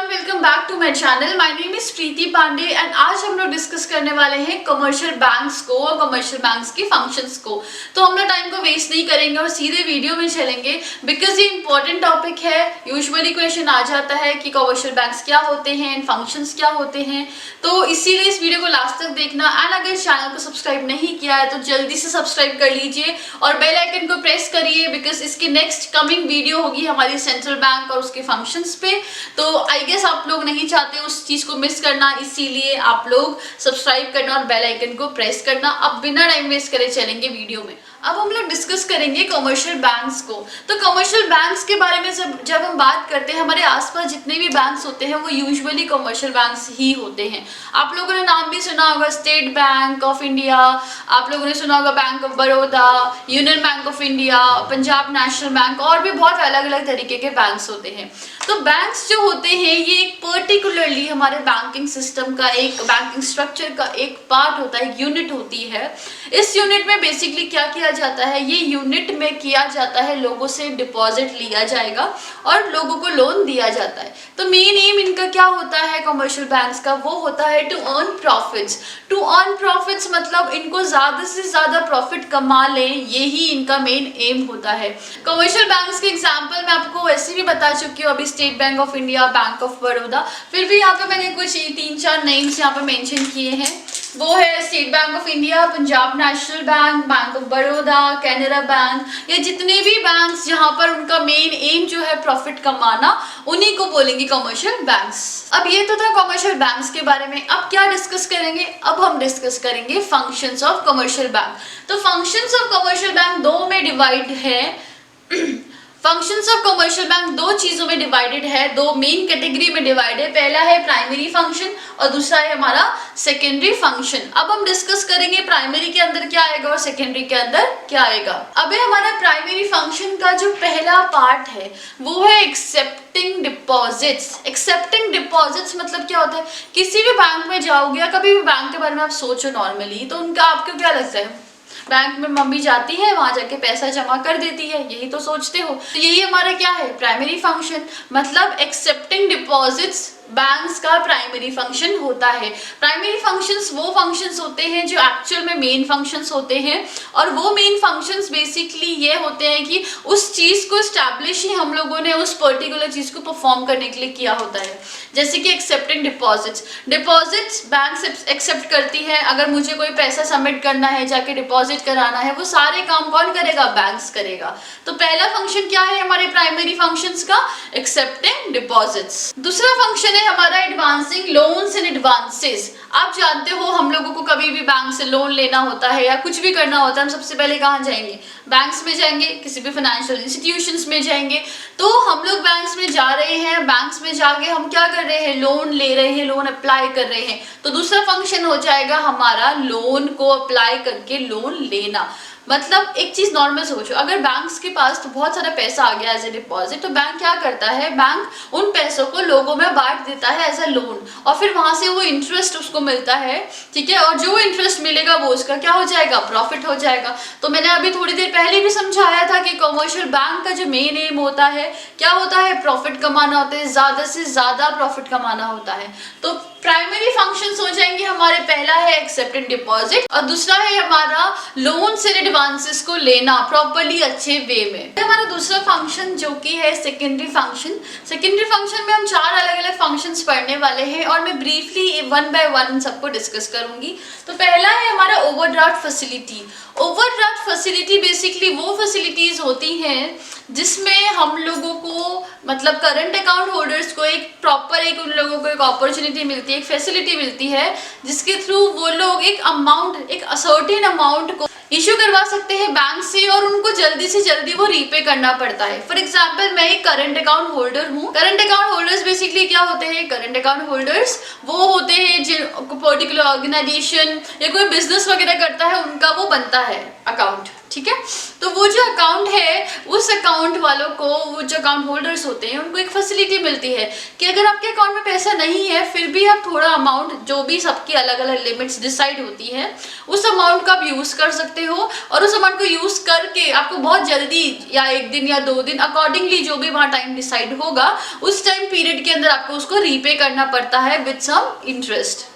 Everyone, welcome back to my channel. My name is Preeti Pandey and आज हम लोग discuss करने वाले हैं कमर्शियल बैंक्स को और कमर्शियल बैंक्स की फंक्शंस को। तो हम लोग टाइम को वेस्ट नहीं करेंगे और सीधे वीडियो में चलेंगे बिकॉज ये इंपॉर्टेंट टॉपिक है। यूजुअली क्वेश्चन आ जाता है कि कमर्शियल बैंक्स क्या होते हैं एंड फंक्शंस क्या होते हैं, तो इसीलिए इस वीडियो को लास्ट तक देखना। एंड अगर इस चैनल को सब्सक्राइब नहीं किया है तो जल्दी से सब्सक्राइब कर लीजिए और बेल आइकन को प्रेस करिए बिकॉज इसकी नेक्स्ट कमिंग वीडियो होगी हमारी सेंट्रल बैंक और उसके फंक्शंस पे। तो आई गेस आप लोग नहीं चाहते उस चीज को मिस करना, इसीलिए आप लोग सब्सक्राइब करना और बेल आइकन को प्रेस करना। अब बिना टाइम वेस्ट करे चलेंगे वीडियो में। अब हम लोग डिस्कस करेंगे कमर्शियल बैंक्स को। तो कमर्शियल बैंक्स के बारे में जब हम बात करते हैं, हमारे आसपास जितने भी बैंक्स होते हैं वो यूजुअली कमर्शियल बैंक्स ही होते हैं। आप लोगों ने नाम भी सुना होगा, स्टेट बैंक ऑफ इंडिया, आप लोगों ने सुना होगा bank of Baroda, union bank of India, Punjab national bank, और भी बहुत अलग अलग तरीके के बैंक्स होते हैं। तो बैंक्स जो होते हैं ये एक पर्टिकुलरली हमारे बैंकिंग सिस्टम का, एक बैंकिंग स्ट्रक्चर का एक पार्ट होता है, यूनिट होती है। इस यूनिट में बेसिकली क्या किया जाता है, ये यूनिट में किया जाता है लोगों से डिपॉजिट लिया जाएगा और लोगों को लोन दिया जाता है। तो मेन एम इनका क्या होता है कमर्शियल बैंक्स का, वो होता है to earn profits. To earn profits मतलब इनको ज्यादा से ज्यादा प्रॉफिट कमा लें, यही इनका मेन एम होता है। कमर्शियल बैंक्स के एग्जांपल मैं आपको वैसे भी बता चुकी हूँ अभी, state bank of India, bank of Baroda. फिर भी यहाँ पे मैंने कुछ 3-4 नेम्स यहाँ पे मेंशन किए हैं। वो है state bank of India, Punjab national bank, bank of Baroda, Canara bank. ये जितने भी बैंक्स जहां पर उनका मेन एम जो है प्रॉफिट कमाना, उन्हीं को बोलेंगे कमर्शियल बैंक्स। अब ये तो था कमर्शियल बैंक्स के बारे में। अब क्या डिस्कस करेंगे, अब हम डिस्कस करेंगे फंक्शंस ऑफ कमर्शियल बैंक। तो फंक्शंस ऑफ कमर्शियल बैंक दो में डिवाइड है। फंक्शंस ऑफ कमर्शियल बैंक दो चीजों में डिवाइडेड है, दो मेन कैटेगरी में डिवाइड है। पहला है प्राइमरी फंक्शन और दूसरा है हमारा सेकेंडरी फंक्शन। अब हम डिस्कस करेंगे प्राइमरी के अंदर क्या आएगा और सेकेंडरी के अंदर क्या आएगा। अब हमारा प्राइमरी फंक्शन का जो पहला पार्ट है वो है एक्सेप्टिंग डिपॉजिट्स। एक्सेप्टिंग डिपॉजिट्स मतलब क्या होता है, किसी भी बैंक में जाओगे या कभी भी बैंक के बारे में आप सोचो नॉर्मली, तो उनका आपको क्या लगता है, बैंक में मम्मी जाती है, वहां जाके पैसा जमा कर देती है, यही तो सोचते हो। तो यही हमारा क्या है, प्राइमरी फंक्शन। मतलब एक्सेप्टिंग डिपॉजिट्स बैंक्स का प्राइमरी फंक्शन होता है। प्राइमरी फंक्शंस वो फंक्शंस होते हैं जो एक्चुअल में मेन फंक्शंस होते हैं, और वो मेन फंक्शंस बेसिकली ये होते हैं कि उस चीज को एस्टैब्लिश ही हम लोगों ने उस पर्टिकुलर चीज को परफॉर्म करने के लिए किया होता है। जैसे कि accepting deposits, deposits bank accept करती है। अगर मुझे कोई पैसा सबमिट करना है, जाके डिपॉजिट कराना है, वो सारे काम कौन करेगा, बैंक्स करेगा। तो पहला फंक्शन क्या है हमारे प्राइमरी फंक्शंस का, एक्सेप्टिंग डिपॉजिट्स। दूसरा फंक्शन है हमारा एडवांसिंग लोन्स एंड एडवांसेस। आप जानते हो हम लोगों को कभी भी बैंक से लोन लेना होता है या कुछ भी करना होता है, हम सबसे पहले कहाँ जाएंगे, बैंक्स में जाएंगे, किसी भी फाइनेंशियल इंस्टीट्यूशंस में जाएंगे। तो हम लोग बैंक्स में जा रहे हैं, बैंक्स में जाके हम क्या कर रहे हैं, लोन ले रहे हैं, लोन अप्लाई कर रहे हैं। तो दूसरा फंक्शन हो जाएगा हमारा लोन को अप्लाई करके लोन लेना। मतलब एक चीज नॉर्मल सोचो, अगर बैंक्स के पास तो बहुत सारा पैसा आ गया एज ए डिपॉजिट, तो बैंक क्या करता है, बैंक उन पैसों को लोगों में बांट देता है एज ए लोन, और फिर वहां से वो इंटरेस्ट उसको मिलता है, ठीक है। और जो इंटरेस्ट मिलेगा वो उसका क्या हो जाएगा, प्रॉफिट हो जाएगा। तो मैंने अभी थोड़ी देर पहले भी समझाया था कि कमर्शियल बैंक का जो मेन एम होता है क्या होता है, प्रॉफिट कमाना होता है, ज्यादा से ज्यादा प्रॉफिट कमाना होता है। तो प्राइमरी फंक्शंस हो जाएंगे हमारे, पहला है एक्सेप्टिंग डिपॉजिट और दूसरा है हमारा लोन से एडवांसेस को लेना प्रॉपर्ली अच्छे वे में। हमारा दूसरा फंक्शन जो कि है सेकेंडरी फंक्शन। सेकेंडरी फंक्शन में हम 4 अलग अलग फंक्शंस पढ़ने वाले हैं और मैं ब्रीफली 1 बाय 1 सबको डिस्कस करूंगी। तो पहला है हमारा overdraft facility. Overdraft facility basically वो फैसिलिटीज होती हैं जिसमें हम लोगों को, मतलब करंट अकाउंट होल्डर्स को एक प्रॉपर, एक उन लोगों को एक अपॉर्चुनिटी मिलती है, एक फैसिलिटी मिलती है जिसके थ्रू वो लोग एक अमाउंट, एक सर्टेन अमाउंट को इश्यू करवा सकते हैं बैंक से और उनको जल्दी से जल्दी वो रीपे करना पड़ता है। फॉर एग्जाम्पल मैं एक करंट अकाउंट होल्डर हूँ। करंट अकाउंट होल्डर्स बेसिकली क्या होते हैं, करंट अकाउंट होल्डर्स वो होते हैं जिन पर्टिकुलर ऑर्गेनाइजेशन या कोई बिजनेस वगैरह करता है, उनका वो बनता है अकाउंट। ठीक है। तो वो जो अकाउंट है, उस अकाउंट वालों को, वो जो अकाउंट होल्डर्स होते हैं, उनको एक फैसिलिटी मिलती है कि अगर आपके अकाउंट में पैसा नहीं है फिर भी आप थोड़ा अमाउंट, जो भी सबकी अलग अलग लिमिट्स डिसाइड होती है, उस अमाउंट का आप यूज कर सकते हो और उस अमाउंट को यूज करके आपको बहुत जल्दी या 1 दिन या 2 दिन अकॉर्डिंगली जो भी वहां टाइम डिसाइड होगा उस टाइम पीरियड के अंदर आपको उसको रीपे करना पड़ता है विद सम इंटरेस्ट।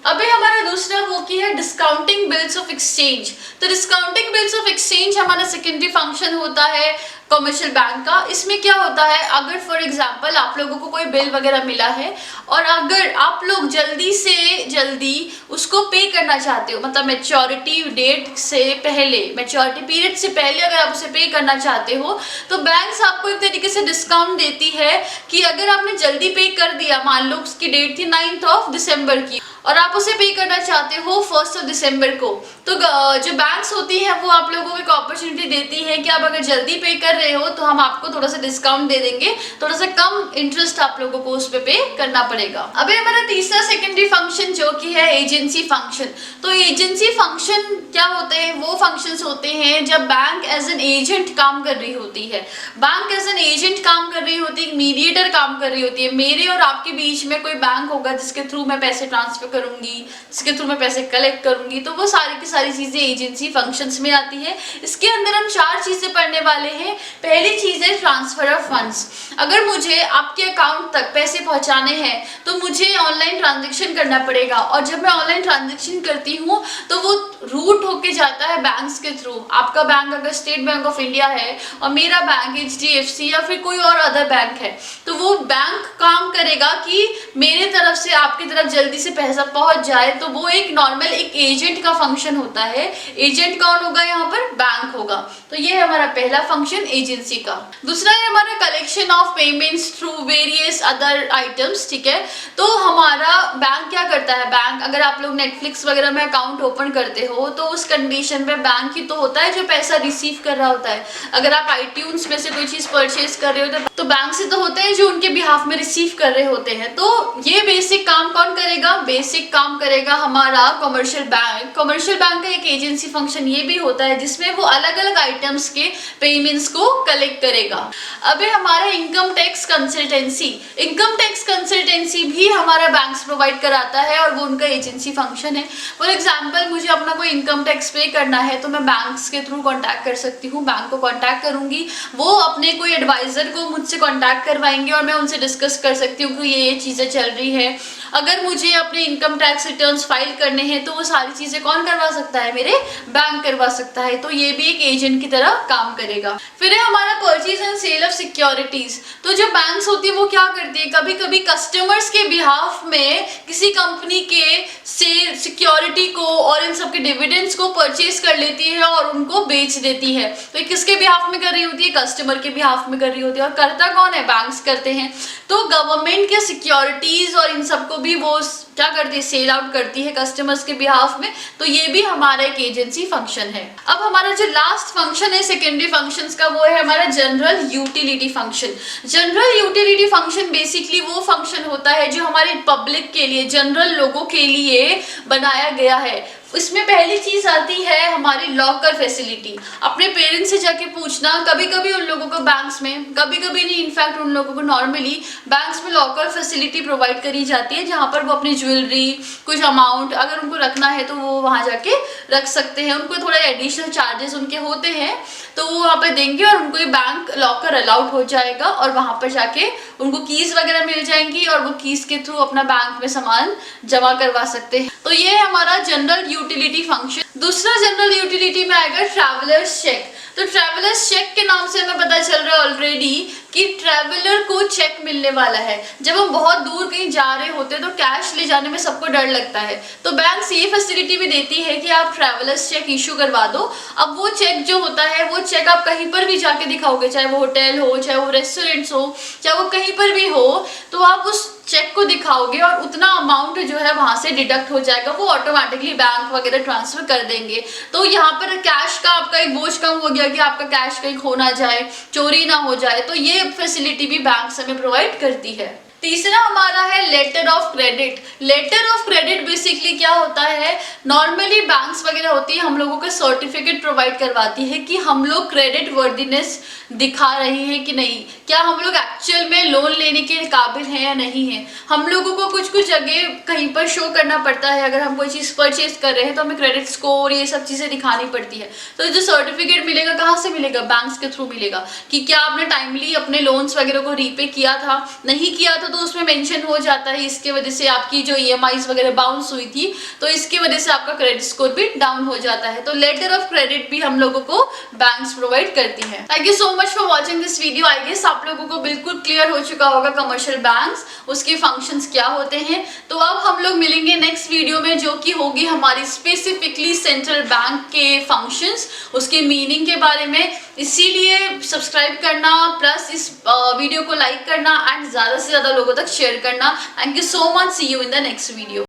अभी हमारा दूसरा वो की है डिस्काउंटिंग बिल्स ऑफ एक्सचेंज। तो डिस्काउंटिंग बिल्स ऑफ एक्सचेंज हमारा सेकेंडरी फंक्शन होता है कमर्शियल बैंक का। इसमें क्या होता है, अगर फॉर एग्जांपल आप लोगों को कोई बिल वगैरह मिला है और अगर आप लोग जल्दी से जल्दी उसको पे करना चाहते हो, मतलब मैच्योरिटी डेट से पहले, मैच्योरिटी पीरियड से पहले अगर आप उसे पे करना चाहते हो, तो बैंक्स आपको एक तरीके से डिस्काउंट देती है कि अगर आपने जल्दी पे कर दिया, मान लो उसकी डेट थी 9 दिसंबर की और आप उसे पे करना चाहते हो 1 दिसंबर को, तो जो बैंक्स होती है वो आप लोगों को एक अपॉर्चुनिटी देती है कि आप अगर जल्दी पे कर रहे हो तो हम आपको थोड़ा सा डिस्काउंट दे देंगे, थोड़ा सा कम इंटरेस्ट आप लोगों को उस पे करना पड़ेगा। अभी हमारा तीसरा सेकेंडरी फंक्शन जो कि है एजेंसी फंक्शन। तो एजेंसी फंक्शन क्या होते हैं, वो फंक्शंस होते हैं जब बैंक एज एन एजेंट काम कर रही होती है। बैंक एज एन एजेंट काम कर रही होती है, मीडिएटर काम कर रही होती है। मेरे और आपके बीच में कोई बैंक होगा जिसके थ्रू मैं पैसे ट्रांसफर करूंगी, जिसके थ्रू मैं पैसे कलेक्ट करूंगी, तो वो सारी की सारी चीजें एजेंसी फंक्शंस में आती है। इसके अंदर हम 4 चीजें पढ़ने वाले हैं। पहली चीज है ट्रांसफर ऑफ फंड्स। अगर मुझे आपके अकाउंट तक पैसे पहुंचाने हैं तो मुझे ऑनलाइन ट्रांजेक्शन करना पड़ेगा, और जब मैं ऑनलाइन ट्रांजेक्शन करती हूँ तो वो रूट होके जाता है बैंक्स के थ्रू। आपका बैंक अगर स्टेट बैंक ऑफ इंडिया है और मेरा बैंक HDFC या फिर कोई और अदर बैंक है, तो वो बैंक काम करेगा कि मेरे तरफ से आपकी तरफ जल्दी से पैसा पहुंच जाए। तो वो एक नॉर्मल एक एजेंट का फंक्शन होता है। एजेंट कौन होगा यहाँ पर, बैंक होगा। तो ये है हमारा पहला फंक्शन एजेंसी का। दूसरा है हमारा collection of payments through various other items. ठीक है, तो हमारा बैंक क्या करता है, बैंक अगर आप लोग नेटफ्लिक्स वगैरह में अकाउंट ओपन करते हो तो उस कंडीशन में बैंक ही तो होता है जो पैसा रिसीव कर रहा होता है। अगर आप iTunes में से कोई चीज परचेज कर रहे हो तो बैंक से तो होते हैं जो उनके बिहाफ में रिसीव कर रहे होते हैं। तो ये बेसिक काम कौन करेगा, बेसिक काम करेगा हमारा कमर्शियल बैंक। कमर्शियल बैंक का एक एजेंसी फंक्शन ये भी होता है जिसमें वो अलग अलग आइटम्स के पेमेंट्स को कलेक्ट करेगा। अब हमारा income tax consultancy. Income tax consultancy भी हमारा बैंक्स प्रोवाइड कराता है और वो उनका एजेंसी फंक्शन है। फॉर एग्जाम्पल मुझे अपना कोई इनकम टैक्स पे करना है तो मैं बैंक्स के थ्रू कॉन्टैक्ट कर सकती हूँ, बैंक को कॉन्टैक्ट करूंगी, वो अपने कोई एडवाइजर को मुझसे कॉन्टैक्ट करवाएंगे और मैं उनसे डिस्कस कर सकती हूँ कि ये चीजें चल रही है। अगर मुझे अपने इनकम टैक्स रिटर्न्स फाइल करने हैं तो वो सारी चीजें कौन करवा सकता है, मेरे बैंक करवा सकता है। तो ये भी एक एजेंट की तरह काम करेगा। फिर है हमारा purchase and sale of securities. तो जो बैंक्स होती है वो क्या करती है, कभी कभी कस्टमर्स के बिहाफ में किसी कंपनी के सेल सिक्योरिटी को और इन सब के डिविडेंड्स को परचेज कर लेती है और उनको बेच देती है। तो ये किसके बिहाफ में कर रही होती है, कस्टमर के बिहाफ में कर रही होती है। और करता कौन है, बैंक्स करते हैं। तो गवर्नमेंट के सिक्योरिटीज और इन सबको भी वो क्या करती है, सेल आउट करती है कस्टमर्स के बिहाफ में। तो ये भी हमारा एक एजेंसी फंक्शन है। अब हमारा जो लास्ट फंक्शन है सेकेंडरी फंक्शंस का, वो है हमारा general utility function. General utility function basically वो फंक्शन होता है जो हमारे पब्लिक के लिए, जनरल लोगों के लिए बनाया गया है। इसमें पहली चीज आती है हमारी लॉकर फैसिलिटी। अपने पेरेंट्स से जाके पूछना, कभी कभी उन लोगों को बैंक्स में, कभी कभी नहीं, इनफैक्ट उन लोगों को नॉर्मली बैंक्स में लॉकर फैसिलिटी प्रोवाइड करी जाती है जहां पर वो अपनी ज्वेलरी, कुछ अमाउंट अगर उनको रखना है तो वो वहां जाके रख सकते हैं। उनको थोड़ा एडिशनल चार्जेस उनके होते हैं तो वो वहां पे देंगे और उनको बैंक लॉकर अलाउड हो जाएगा और वहां पर जाके उनको कीज वगैरह मिल जाएंगी और वो कीज के थ्रू अपना बैंक में सामान जमा करवा सकते हैं। तो ये हमारा जनरल यूटिलिटी फंक्शन। दूसरा जनरल यूटिलिटी में आएगा ट्रैवलर्स चेक। तो ट्रैवलर्स चेक के नाम से हमें पता चल रहा है ऑलरेडी कि ट्रैवलर को चेक मिलने वाला है। जब हम बहुत दूर कहीं जा रहे होते हैं तो कैश ले जाने में सबको डर लगता है, तो बैंक ये फैसिलिटी भी देती है कि आप ट्रैवलर्स चेक इशू करवा दो। अब वो चेक जो होता है, वो चेक आप कहीं पर भी जाके दिखाओगे, चाहे वो होटल हो, चाहे वो रेस्टोरेंट्स हो, चाहे वो कहीं पर भी हो, तो आप उस चेक को दिखाओगे और उतना अमाउंट जो है वहां से डिडक्ट हो जाएगा, वो ऑटोमेटिकली बैंक वगैरह ट्रांसफर कर देंगे। तो यहाँ पर कैश का आपका एक बोझ कम हो गया कि आपका कैश कहीं खो ना जाए, चोरी ना हो जाए। तो ये फैसिलिटी भी बैंक हमें प्रोवाइड करती है। तीसरा हमारा है letter of credit. Letter of credit basically क्या होता है, नॉर्मली बैंक्स वगैरह होती है हम लोगों को सर्टिफिकेट प्रोवाइड करवाती है कि हम लोग क्रेडिट वर्दीनेस दिखा रहे हैं कि नहीं, क्या हम लोग एक्चुअल में लोन लेने के काबिल हैं या नहीं है। हम लोगों को कुछ कुछ जगह कहीं पर शो करना पड़ता है, अगर हम कोई चीज़ परचेज कर रहे हैं तो हमें क्रेडिट स्कोर ये सब चीज़ें दिखानी पड़ती है। तो जो सर्टिफिकेट मिलेगा कहाँ से मिलेगा, बैंक्स के थ्रू मिलेगा कि क्या आपने टाइमली अपने लोन्स वगैरह को रीपे किया था, नहीं किया था तो उसमें मेंशन हो जाता है, इसके वजह से आपकी जो ईएमआईज वगैरह बाउंस हुई थी तो इसकी वजह से आपका क्रेडिट स्कोर भी डाउन हो जाता है। तो लेटर ऑफ क्रेडिट भी हम लोगों को बैंक्स प्रोवाइड करती है। Thank you so much for watching this video. I guess आप लोगों को बिल्कुल क्लियर हो चुका होगा कमर्शियल बैंक्स, उसके फंक्शंस क्या होते हैं। तो अब हम लोग मिलेंगे नेक्स्ट वीडियो में, जो कि होगी हमारी स्पेसिफिकली सेंट्रल बैंक के फंक्शंस, उसके मीनिंग के बारे में। इसीलिए सब्सक्राइब करना प्लस इस वीडियो को लाइक करना एंड ज़्यादा से ज़्यादा लोगों तक शेयर करना। Thank you so much, see you in the next video.